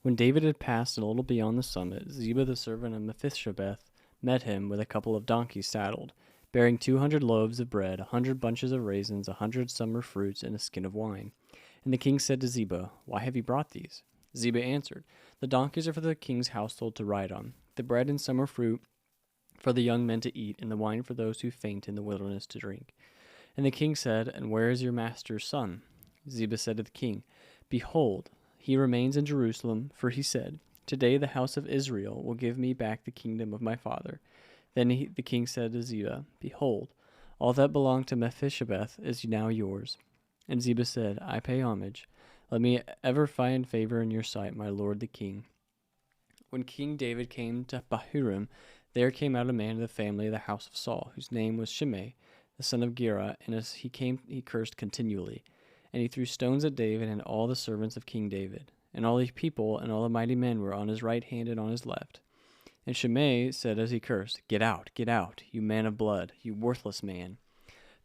When David had passed a little beyond the summit, Ziba the servant of Mephibosheth met him with a couple of donkeys saddled, bearing 200 loaves of bread, 100 bunches of raisins, 100 summer fruits, and a skin of wine. And the king said to Ziba, "Why have you brought these?" Ziba answered, "The donkeys are for the king's household to ride on, the bread and summer fruit for the young men to eat, and the wine for those who faint in the wilderness to drink." And the king said, "And where is your master's son?" Ziba said to the king, "Behold, he remains in Jerusalem, for he said, 'Today the house of Israel will give me back the kingdom of my father.'" Then the king said to Ziba, "Behold, all that belonged to Mephibosheth is now yours." And Ziba said, "I pay homage. Let me ever find favor in your sight, my lord the king." When King David came to Bahurim, there came out a man of the family of the house of Saul, whose name was Shimei, the son of Gera, and as he came he cursed continually. And he threw stones at David and all the servants of King David. And all the people and all the mighty men were on his right hand and on his left. And Shimei said as he cursed, get out, you man of blood, you worthless man.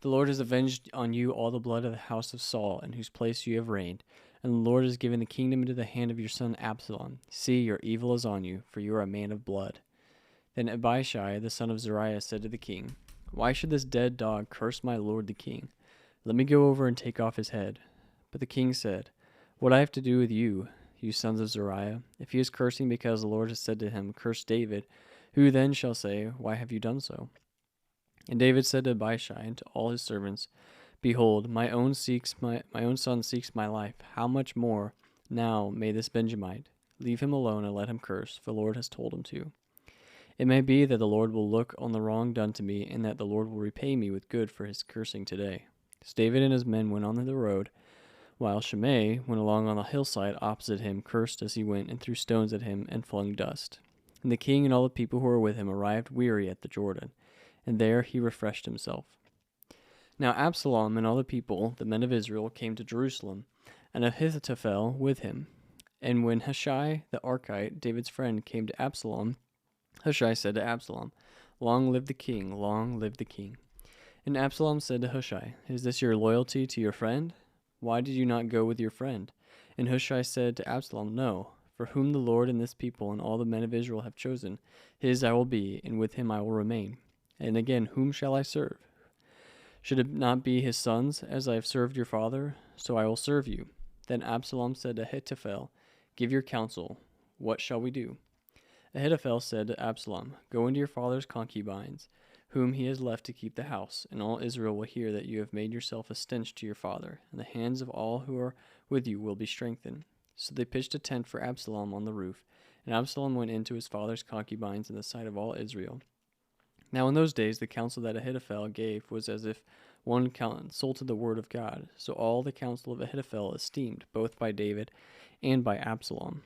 The Lord has avenged on you all the blood of the house of Saul, in whose place you have reigned. And the Lord has given the kingdom into the hand of your son Absalom. See, your evil is on you, for you are a man of blood." Then Abishai, the son of Zeruiah, said to the king, "Why should this dead dog curse my lord the king? Let me go over and take off his head." But the king said, "What I have to do with you, you sons of Zeruiah? If he is cursing because the Lord has said to him, 'Curse David,' who then shall say, 'Why have you done so?'" And David said to Abishai and to all his servants, "Behold, my own son seeks my life. How much more now may this Benjamite? Leave him alone and let him curse, for the Lord has told him to. It may be that the Lord will look on the wrong done to me, and that the Lord will repay me with good for his cursing today." So David and his men went on the road, while Shimei went along on the hillside opposite him, cursed as he went, and threw stones at him and flung dust. And the king and all the people who were with him arrived weary at the Jordan, and there he refreshed himself. Now Absalom and all the people, the men of Israel, came to Jerusalem, and Ahithophel with him. And when Hushai the Archite, David's friend, came to Absalom, Hushai said to Absalom, "Long live the king, long live the king." And Absalom said to Hushai, "Is this your loyalty to your friend? Why did you not go with your friend?" And Hushai said to Absalom, "No, for whom the Lord and this people and all the men of Israel have chosen, his I will be, and with him I will remain. And again, whom shall I serve? Should it not be his sons, as I have served your father? So I will serve you." Then Absalom said to Ahithophel, "Give your counsel. What shall we do?" Ahithophel said to Absalom, "Go into your father's concubines, whom he has left to keep the house, and all Israel will hear that you have made yourself a stench to your father, and the hands of all who are with you will be strengthened." So they pitched a tent for Absalom on the roof, and Absalom went into his father's concubines in the sight of all Israel. Now in those days the counsel that Ahithophel gave was as if one consulted the word of God. So all the counsel of Ahithophel esteemed, both by David and by Absalom.